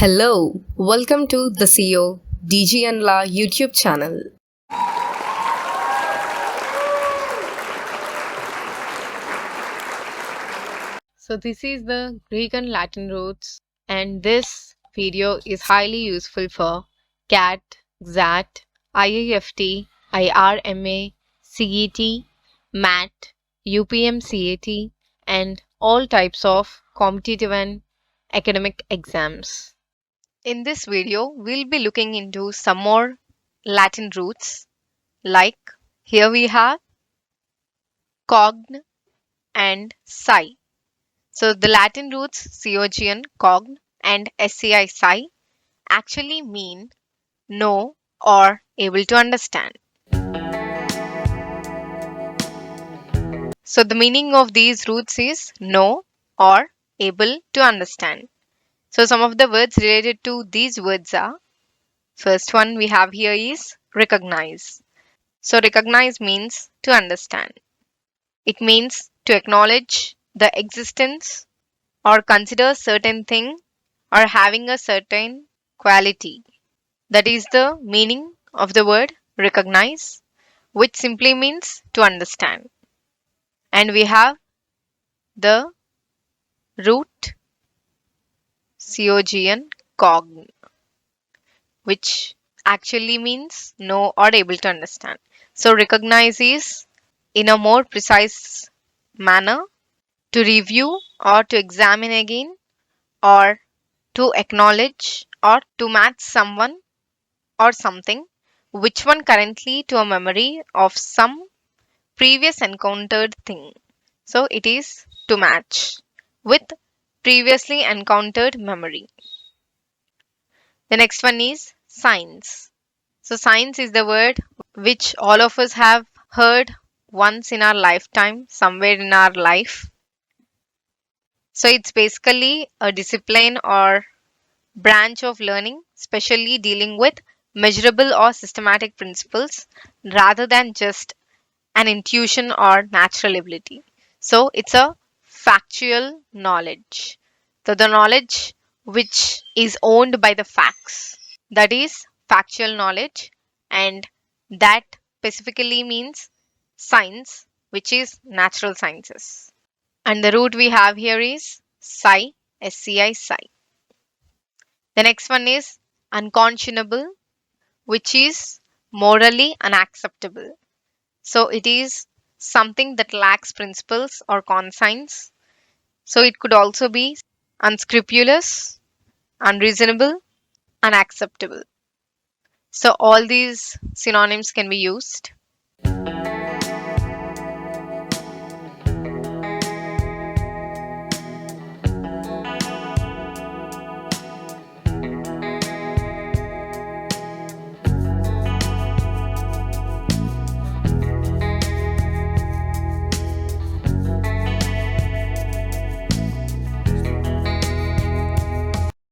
Hello, welcome to the CEO DG and La YouTube channel. So this is the Greek and Latin roots, and this video is highly useful for CAT, XAT, IIFT, IRMA, CET, MAT, UPM and all types of competitive and academic exams. In this video, we'll be looking into some more Latin roots, like here we have cogn and psi. So the Latin roots cogn, cogn, and sci, psi actually mean know or able to understand. So the meaning of these roots is know or able to understand. So some of the words related to these words are, first one we have here is recognize. So recognize means to understand. It means to acknowledge the existence or consider certain thing or having a certain quality. That is the meaning of the word recognize, which simply means to understand. And we have the root cogn, cogn, which actually means know or able to understand. So recognize is in a more precise manner to review or to examine again or to acknowledge or to match someone or something, which one currently to a memory of some previous encountered thing. So it is to match with previously encountered memory. The next one is science. So science is the word which all of us have heard once in our lifetime, somewhere in our life. So it's basically a discipline or branch of learning, especially dealing with measurable or systematic principles rather than just an intuition or natural ability. So it's a factual knowledge. So the knowledge which is owned by the facts. That is factual knowledge, and that specifically means science, which is natural sciences. And the root we have here is psi, SCI, psi. The next one is unconscionable, which is morally unacceptable. So it is something that lacks principles or conscience. So it could also be unscrupulous, unreasonable, unacceptable. So all these synonyms can be used.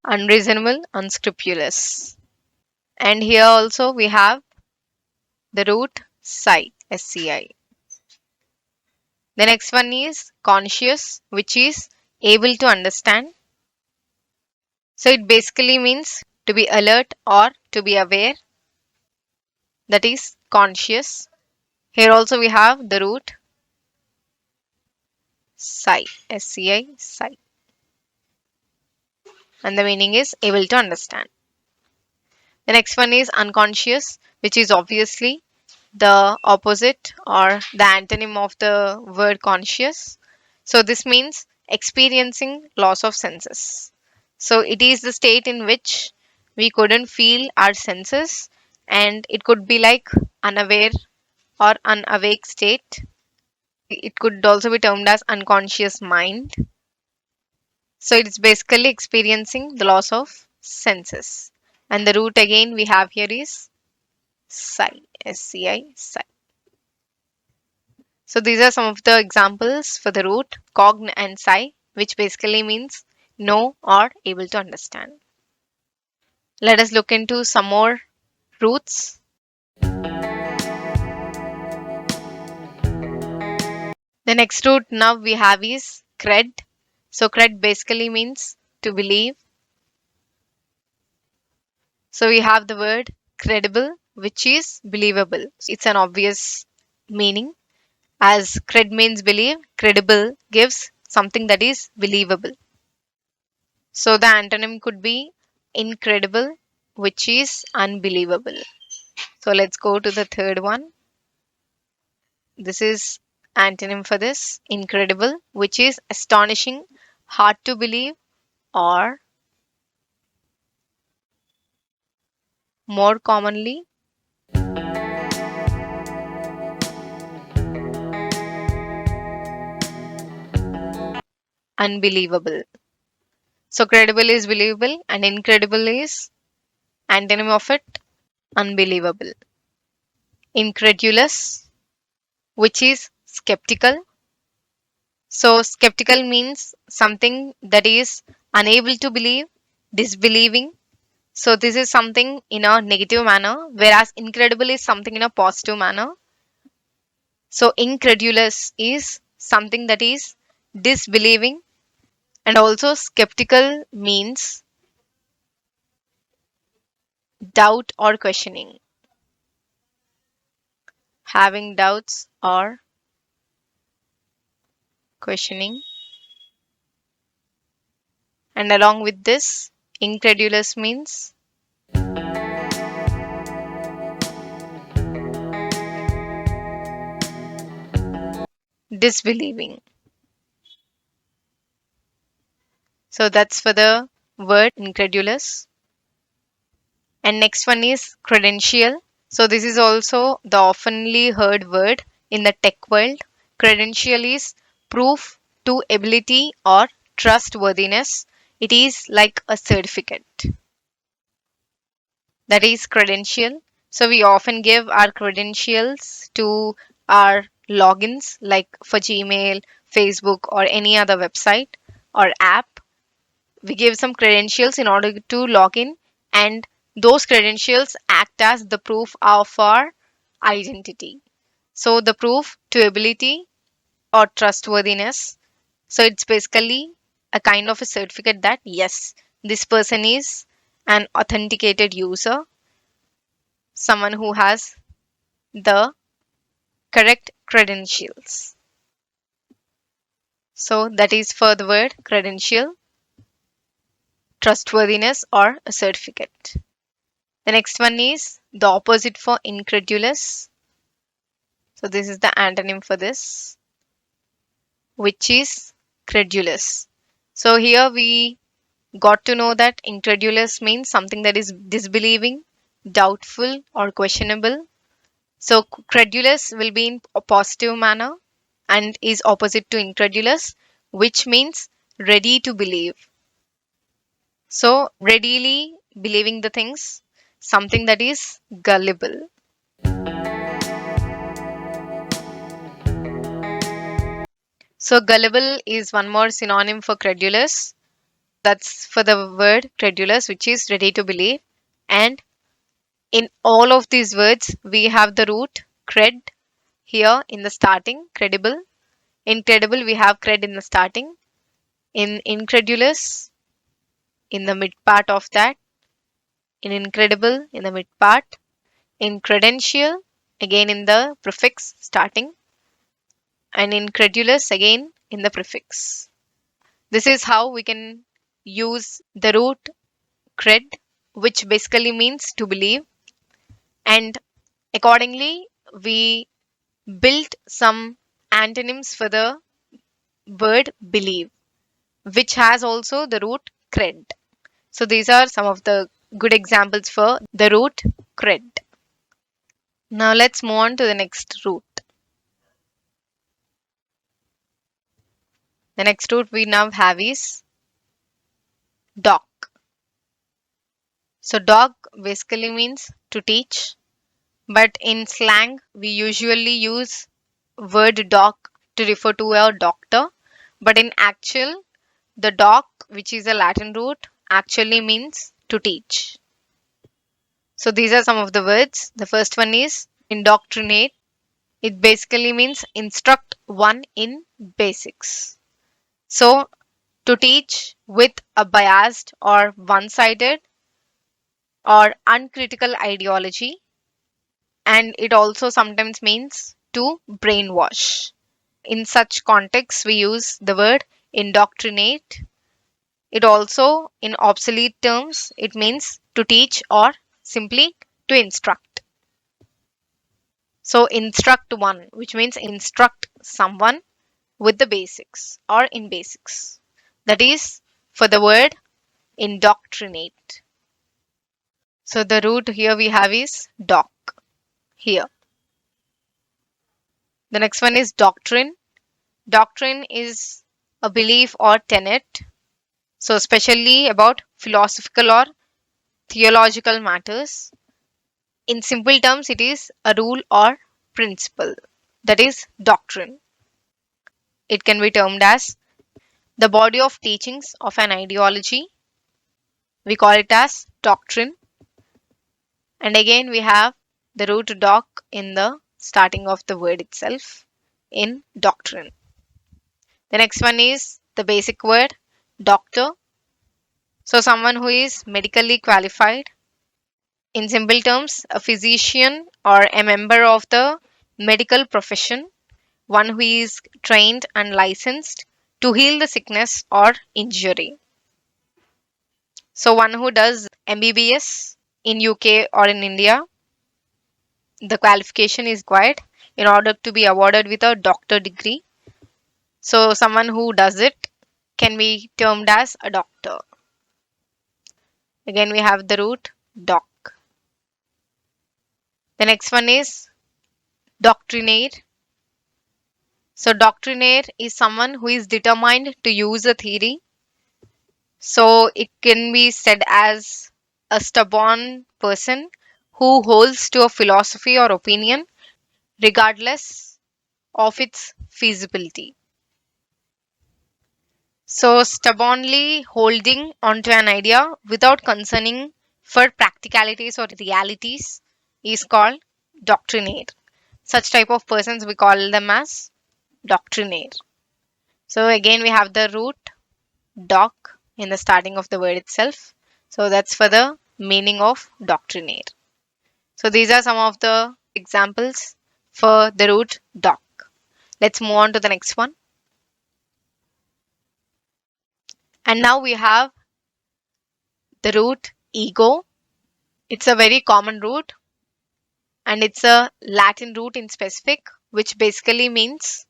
Unreasonable, unscrupulous. And here also we have the root psi, SCI. The next one is conscious, which is able to understand. So it basically means to be alert or to be aware. That is conscious. Here also we have the root psi, SCI, psi. And the meaning is able to understand. The next one is unconscious, which is obviously the opposite or the antonym of the word conscious. So this means experiencing loss of senses. So it is the state in which we couldn't feel our senses, and it could be like unaware or unawake state. It could also be termed as unconscious mind. So it's basically experiencing the loss of senses. And the root again we have here is psi, SCI, psi. So these are some of the examples for the root cogn and psi, which basically means know or able to understand. Let us look into some more roots. The next root now we have is cred. So cred basically means to believe. So we have the word credible, which is believable. It's an obvious meaning. As cred means believe, credible gives something that is believable. So the antonym could be incredible, which is unbelievable. So let's go to the third one. This is antonym for this incredible, which is astonishing, hard to believe, or more commonly unbelievable. So credible is believable and incredible is antonym of it unbelievable. Incredulous, which is skeptical. So skeptical means something that is unable to believe, disbelieving. So this is something in a negative manner, whereas incredible is something in a positive manner. So incredulous is something that is disbelieving, and also skeptical means doubt or questioning, having doubts or questioning. And along with this, incredulous means disbelieving. So that's for the word incredulous. And next one is credential. So this is also the oftenly heard word in the tech world. Credential is proof to ability or trustworthiness. It is like a certificate. That is credential. So we often give our credentials to our logins, like for Gmail, Facebook, or any other website or app. We give some credentials in order to log in, and those credentials act as the proof of our identity. So the proof to ability or trustworthiness. So it's basically a kind of a certificate that yes, this person is an authenticated user, someone who has the correct credentials. So that is for the word credential, trustworthiness, or a certificate. The next one is the opposite for incredulous. So this is the antonym for this, which is credulous. So here we got to know that incredulous means something that is disbelieving, doubtful, or questionable. So credulous will be in a positive manner and is opposite to incredulous, which means ready to believe. So readily believing the things, something that is gullible. So gullible is one more synonym for credulous. That's for the word credulous, which is ready to believe. And in all of these words, we have the root cred here in the starting, credible. In credible, we have cred in the starting. In incredulous, in the mid part of that. In incredible, in the mid part. In credential, again in the prefix starting. And incredulous, again in the prefix. This is how we can use the root cred, which basically means to believe, and accordingly, we built some antonyms for the word believe, which has also the root cred. So these are some of the good examples for the root cred. Now let's move on to the next root. The next root we now have is doc. So doc basically means to teach, but in slang we usually use word doc to refer to a doctor, but in actual the doc, which is a Latin root, actually means to teach. So these are some of the words. The first one is indoctrinate. It basically means instruct one in basics. So to teach with a biased or one sided or uncritical ideology, and it also sometimes means to brainwash. In such contexts, we use the word indoctrinate. It also, in obsolete terms, it means to teach or simply to instruct. So, instruct one, which means instruct someone with the basics or in basics. That is for the word indoctrinate. So, the root here we have is doc here. The next one is doctrine. Doctrine is a belief or tenet, so especially about philosophical or theological matters. In simple terms, it is a rule or principle. That is doctrine. It can be termed as the body of teachings of an ideology. We call it as doctrine. And again, we have the root doc in the starting of the word itself in doctrine. The next one is the basic word doctor. So, someone who is medically qualified. In simple terms, a physician or a member of the medical profession, one who is trained and licensed to heal the sickness or injury. So, one who does MBBS in UK or in India, the qualification is required in order to be awarded with a doctor degree. So, someone who does it can be termed as a doctor. Again, we have the root doc. The next one is doctrinate. So, doctrinaire is someone who is determined to use a theory. So, it can be said as a stubborn person who holds to a philosophy or opinion regardless of its feasibility. So, stubbornly holding onto an idea without concerning for practicalities or realities is called doctrinaire. Such type of persons we call them as doctrinaire. So, again, we have the root doc in the starting of the word itself. So that's for the meaning of doctrinaire. So these are some of the examples for the root doc. Let's move on to the next one. And now we have the root ego. It's a very common root and it's a Latin root in specific, which basically means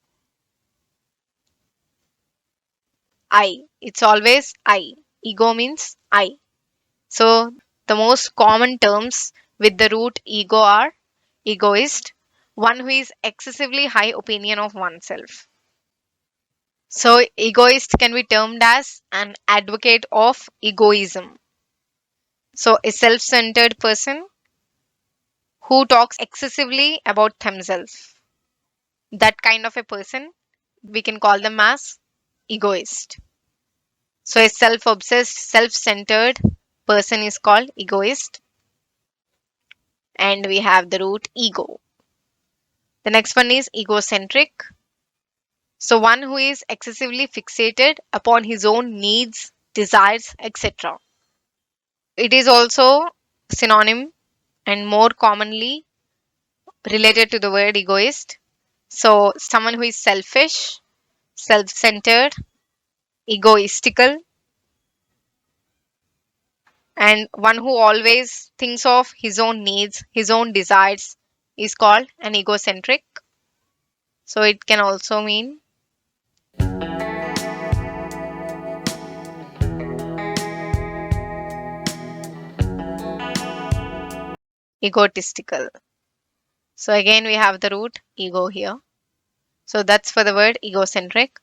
I. It's always I. Ego means I. So the most common terms with the root ego are egoist, one who is excessively high opinion of oneself. So egoist can be termed as an advocate of egoism. So a self-centered person who talks excessively about themselves. That kind of a person we can call them as egoist. So a self-obsessed, self-centered person is called egoist. And we have the root ego. The next one is egocentric. So, one who is excessively fixated upon his own needs, desires, etc. It is also synonym and more commonly related to the word egoist. So, someone who is selfish, self centered, egoistical, and one who always thinks of his own needs, his own desires is called an egocentric. So, it can also mean egotistical. So again, we have the root ego here. So that's for the word egocentric.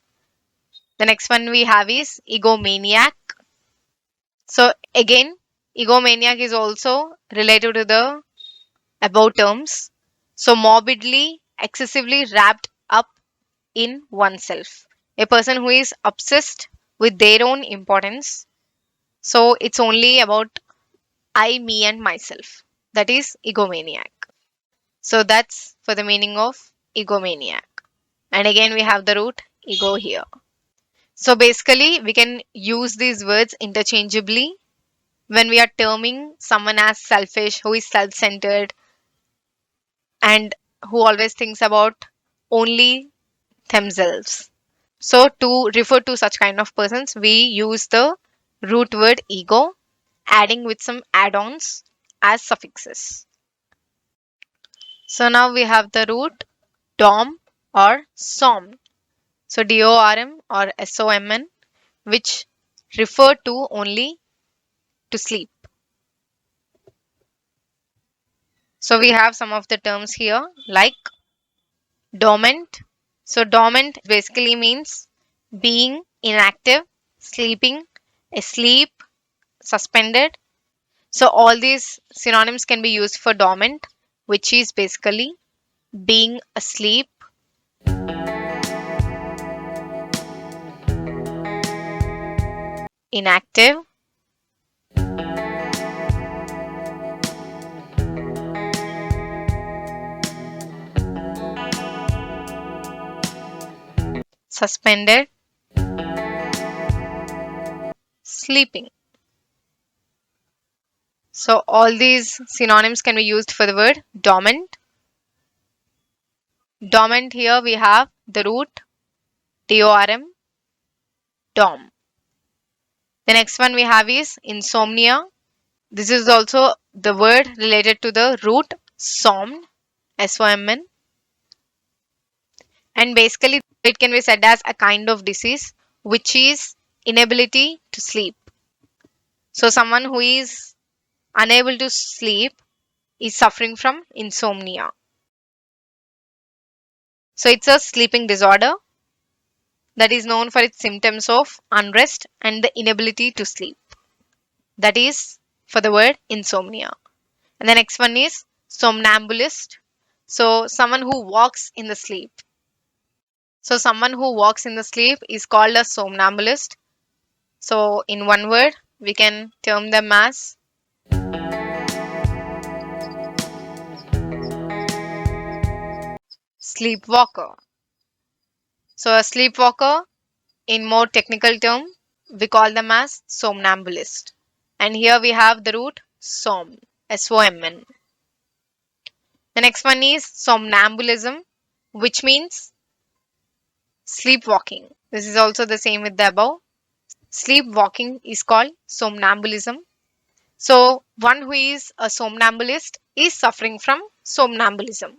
The next one we have is egomaniac. So again, egomaniac is also related to the above terms. So morbidly, excessively wrapped up in oneself. A person who is obsessed with their own importance. So it's only about I, me, and myself. That is egomaniac. So that's for the meaning of egomaniac. And again, we have the root ego here. So basically, we can use these words interchangeably. when we are terming someone as selfish, who is self centered, and who always thinks about only themselves. So, to refer to such kind of persons, we use the root word ego, adding with some add ons as suffixes. So, now we have the root dom or som. So, DORM or SOMN, which refer to only to sleep. So, we have some of the terms here like dormant. So, dormant basically means being inactive, sleeping, asleep, suspended. So, all these synonyms can be used for dormant, which is basically being asleep, inactive, suspended, sleeping. So, all these synonyms can be used for the word dormant. Dormant, here we have the root DORM, dom. The next one we have is insomnia. This is also the word related to the root somn, SOMN. And basically, it can be said as a kind of disease which is inability to sleep. So, someone who is unable to sleep is suffering from insomnia. So, it's a sleeping disorder that is known for its symptoms of unrest and the inability to sleep. That is for the word insomnia. And the next one is somnambulist. So, someone who walks in the sleep. So, someone who walks in the sleep is called a somnambulist. So, in one word, we can term them as sleepwalker. So, a sleepwalker, in more technical term, we call them as somnambulist. And here we have the root som, SOMN. The next one is somnambulism, which means sleepwalking. This is also the same with the above. Sleepwalking is called somnambulism. So, one who is a somnambulist is suffering from somnambulism.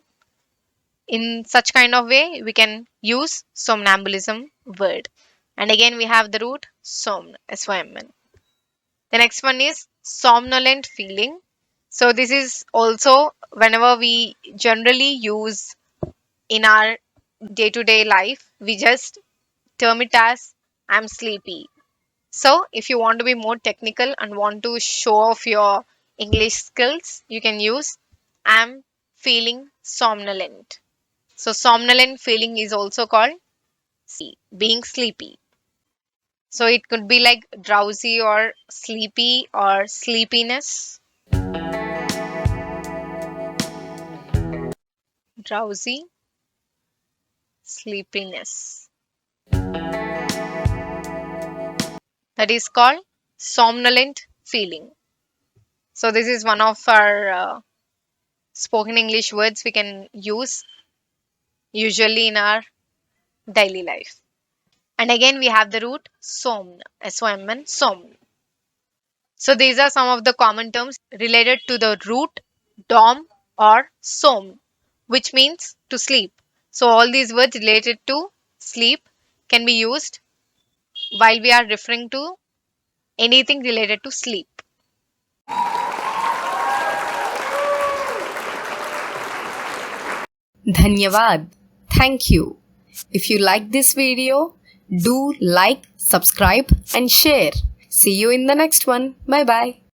In such kind of way, we can use somnambulism word. And again, we have the root somn, SOMN. The next one is somnolent feeling. So, this is also whenever we generally use in our day to day life, we just term it as I'm sleepy. So, if you want to be more technical and want to show off your English skills, you can use I'm feeling somnolent. So, somnolent feeling is also called being sleepy. So, it could be like drowsy or sleepy or sleepiness. Drowsy, sleepiness. That is called somnolent feeling. So, this is one of our spoken English words we can use usually in our daily life. And again, we have the root somn, SOMN, somn. So, these are some of the common terms related to the root dom or som, which means to sleep. So, all these words related to sleep can be used while we are referring to anything related to sleep. Dhanyavad. Thank you. If you like this video, do like, subscribe and share. See you in the next one. Bye bye.